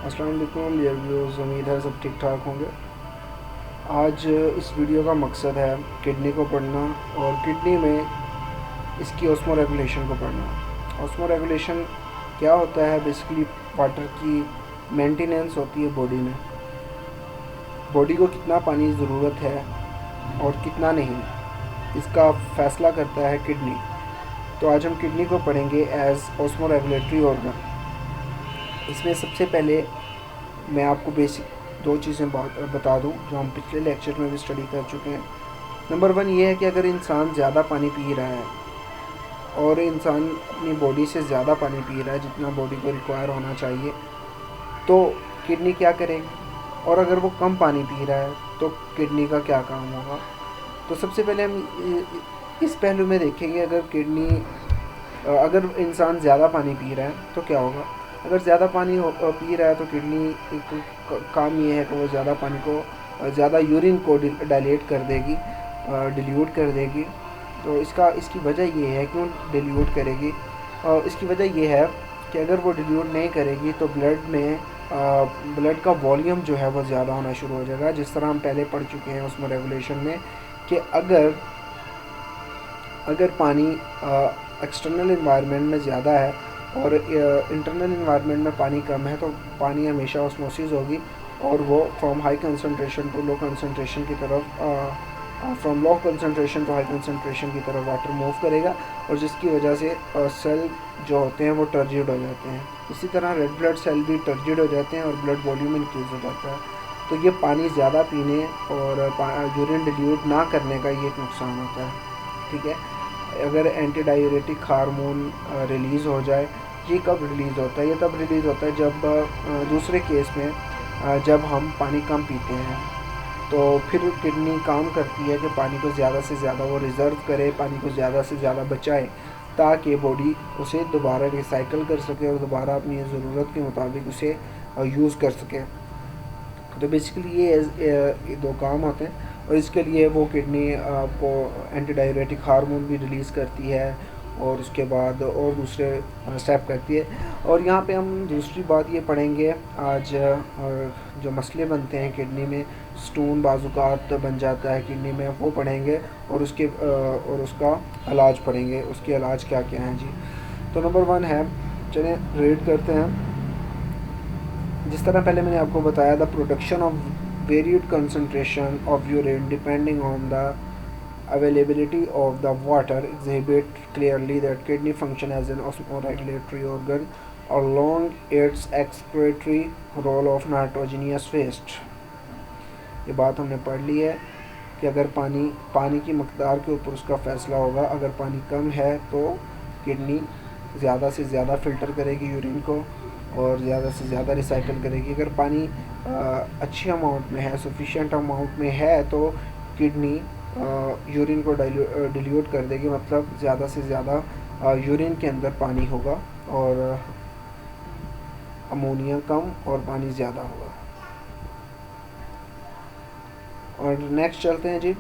अस्सलाम वालेकुम dear viewers, उम्मीद है सब ठीक ठाक होंगे। आज इस वीडियो का मकसद है किडनी को पढ़ना और किडनी में इसकी ऑस्मो रेगुलेशन को पढ़ना। ऑस्मो रेगुलेशन क्या होता है? बेसिकली वाटर की मेंटेनेंस होती है बॉडी में। बॉडी को कितना पानी ज़रूरत है और कितना नहीं, इसका फ़ैसला करता है किडनी। तो आज हम किडनी को पढ़ेंगे एज ऑस्मो रेगुलेटरी ऑर्गन। इसमें सबसे पहले मैं आपको बेसिक दो चीज़ें बता दूं जो हम पिछले लेक्चर में भी स्टडी कर चुके हैं। नंबर 1 ये है कि अगर इंसान ज़्यादा पानी पी रहा है और इंसान अपनी बॉडी से ज़्यादा पानी पी रहा है जितना बॉडी को रिक्वायर होना चाहिए, तो किडनी क्या करेगी? और अगर वो कम पानी पी रहा है तो किडनी का क्या काम होगा? तो सबसे पहले हम इस पहलू में देखेंगे। अगर इंसान ज़्यादा पानी पी रहा है तो क्या होगा। अगर ज़्यादा पानी पी रहा है तो किडनी काम ये है कि वो ज़्यादा पानी को, ज़्यादा यूरिन को डाइलेट कर देगी, डिल्यूट कर देगी। तो इसकी वजह ये है कि वो डिल्यूट करेगी। और इसकी वजह ये है कि अगर वो डिल्यूट नहीं करेगी तो ब्लड का वॉल्यूम जो है वो ज़्यादा होना शुरू हो जाएगा। जिस तरह हम पहले पढ़ चुके हैं उसमें रेगुलेशन में कि अगर पानी एक्सटर्नल इन्वायरमेंट में ज़्यादा है और इंटरनल इन्वायरमेंट में पानी कम है, तो पानी हमेशा ऑस्मोसिस होगी और वो from high concentration to low concentration की तरफ, from low concentration to high concentration की तरफ वाटर मूव करेगा, और जिसकी वजह से सेल जो होते हैं वो टर्जिड हो जाते हैं। इसी तरह रेड ब्लड सेल भी टर्जिड हो जाते हैं और ब्लड वॉल्यूम इंक्रीज हो जाता है। तो ये पानी ज़्यादा पीने और यूरिन डिल्यूट ना करने का ये एक नुकसान होता है। ठीक है। अगर एंटी डाययूरेटिक हार्मोन रिलीज़ हो जाए, ये कब रिलीज़ होता है? ये तब रिलीज़ होता है जब दूसरे केस में जब हम पानी कम पीते हैं, तो फिर किडनी काम करती है कि पानी को ज़्यादा से ज़्यादा वो रिज़र्व करे, पानी को ज़्यादा से ज़्यादा बचाए, ताकि बॉडी उसे दोबारा रिसाइकल कर सके और दोबारा अपनी ज़रूरत के मुताबिक उसे यूज़ कर सके। तो बेसिकली ये दो काम होते हैं, और इसके लिए वो किडनी आपको एंटी डाययूरेटिक हार्मोन भी रिलीज़ करती है और उसके बाद और दूसरे स्टेप करती है। और यहाँ पे हम दूसरी बात ये पढ़ेंगे आज, जो मसले बनते हैं किडनी में, स्टोन बाजुकात बन जाता है किडनी में, वो पढ़ेंगे और उसका इलाज पढ़ेंगे। उसके इलाज क्या क्या हैं जी। तो नंबर 1 है, चलें रीड करते हैं। जिस तरह पहले मैंने आपको बताया, the production of varied concentration of urine depending on the availability of the water exhibit clearly that kidney function as an osmoregulatory organ along its excretory role of nitrogenous waste। ये बात हमने पढ़ ली है कि अगर पानी की मकदार के ऊपर उसका फ़ैसला होगा। अगर पानी कम है तो किडनी ज़्यादा से ज़्यादा फ़िल्टर करेगी यूरिन को और ज़्यादा से ज़्यादा रिसाइकिल करेगी। अगर पानी अच्छे अमाउंट में है, सफिशिएंट अमाउंट में है, तो किडनी यूरिन को डिल्यूट कर देगी, मतलब ज़्यादा से ज़्यादा यूरिन के अंदर पानी होगा और अमोनिया कम और पानी ज़्यादा होगा। और नेक्स्ट चलते हैं जी,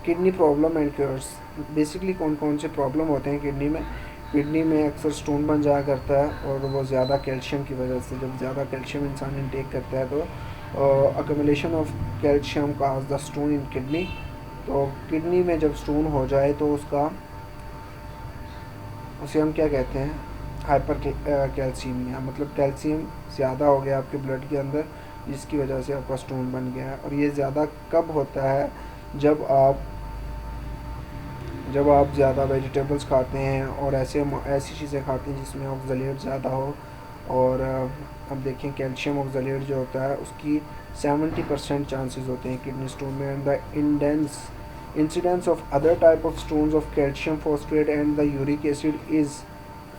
kidney problem and cures. Basically कौन कौन से प्रॉब्लम होते हैं किडनी में? किडनी में अक्सर स्टोन बन जाया करता है, और वो ज़्यादा कैल्शियम की वजह से, जब ज़्यादा कैल्शियम इंसान इनटेक करता है तो accumulation of calcium cause the stone in kidney. तो किडनी में जब स्टोन हो जाए तो उसे हम क्या कहते हैं? हाइपर कैल्सीमिया, मतलब कैल्शियम ज़्यादा हो गया आपके ब्लड के अंदर, जिसकी वजह से आपका स्टोन बन गया है। और ये ज़्यादा कब होता है? जब आप ज़्यादा वेजिटेबल्स खाते हैं और ऐसी चीज़ें खाते हैं जिसमें ऑक्सलेट ज़्यादा हो। और अब देखें, कैल्शियम ऑक्सलेट जो होता है उसकी 70% चांसेस होते हैं किडनी स्टोन में। And the incidence of other type of stones of calcium phosphate and the uric acid is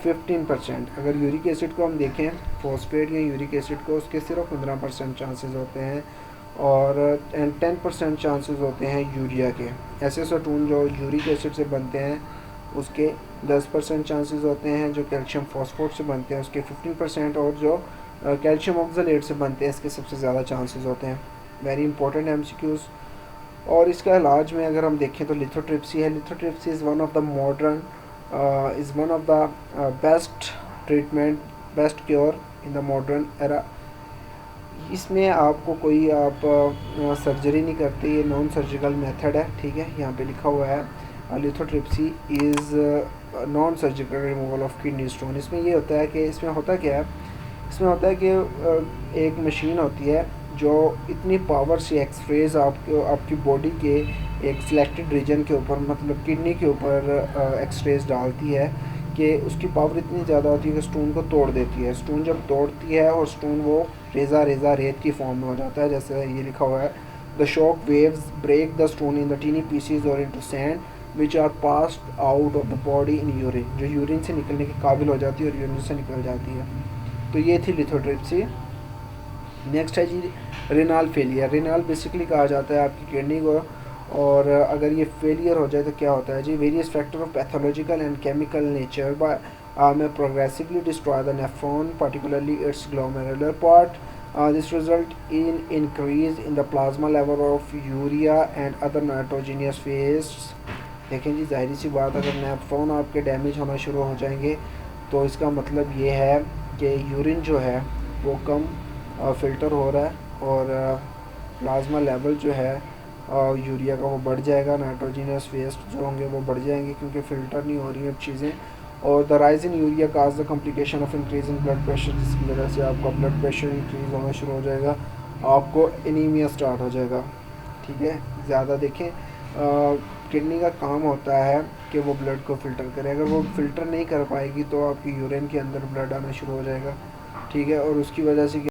15%। अगर यूरिक एसिड को हम देखें, फॉस्फेट या यूरिक एसिड को, उसके सिर्फ 15% चांसेस होते हैं, और 10% चांसेस होते हैं यूरिया के। ऐसे स्टोन जो यूरिक एसिड से बनते हैं उसके 10% चांसेस होते हैं, जो कैल्शियम फॉस्फेट से बनते हैं उसके 15%, और जो कैल्शियम ऑक्सलेट से बनते हैं इसके सबसे ज़्यादा चांसेस होते हैं। Very important MCQs. और इसका इलाज में अगर हम देखें तो लिथोट्रिप्सी है। Lithotripsy is one of the best treatment, best cure in the modern era. इसमें आपको कोई आप सर्जरी नहीं करते, ये नॉन सर्जिकल मेथड है, ठीक है। यहाँ पे लिखा हुआ है lithotripsy is non surgical removal of kidney stone. इसमें ये होता है कि इसमें होता क्या है, इसमें होता है कि एक मशीन होती है जो इतनी पावर से एक्सरेज आपकी बॉडी के एक सिलेक्टेड रीजन के ऊपर, मतलब किडनी के ऊपर एक्सरेज डालती है कि उसकी पावर इतनी ज़्यादा होती है कि स्टोन को तोड़ देती है। स्टोन जब तोड़ती है और स्टोन वो रेज़ा रेत की फॉर्म में हो जाता है, जैसे ये लिखा हुआ है the shock waves break the stone in the tiny pieces और into sand which are passed out of the body in urine, जो यूरिन से निकलने के काबिल हो जाती है और यूरिन से निकल जाती है। तो ये थी लिथोट्रिप्सी। नेक्स्ट है जी रेनाल फेलियर। रेनाल बेसिकली कहा जाता है आपकी किडनी को, और अगर ये फेलियर हो जाए तो क्या होता है जी, various factor of pathological and chemical nature में progressively destroy the nephron particularly its glomerular part. This result in increase in the plasma level of urea and other nitrogenous wastes. देखें जी, जाहिर सी बात, अगर नेफ्रॉन आपके डैमेज होना शुरू हो जाएंगे तो इसका मतलब ये है कि यूरिन जो है वो कम फ़िल्टर हो रहा है और प्लाज्मा लेवल जो है यूरिया का वो बढ़ जाएगा, नाइट्रोजनस वेस्ट जो होंगे वो बढ़ जाएंगे क्योंकि फ़िल्टर नहीं हो रही अब चीज़ें। और the rise in urea cause the complication of increase in blood pressure, जिसकी वजह से आपका ब्लड प्रेशर इंक्रीज़ होना शुरू हो जाएगा, आपको एनीमिया स्टार्ट हो जाएगा, ठीक है। ज़्यादा देखें, किडनी का काम होता है कि वो ब्लड को फ़िल्टर करे, अगर वो फ़िल्टर नहीं कर पाएगी तो आपकी यूरिन के अंदर ब्लड आना शुरू हो जाएगा, ठीक है। और उसकी वजह से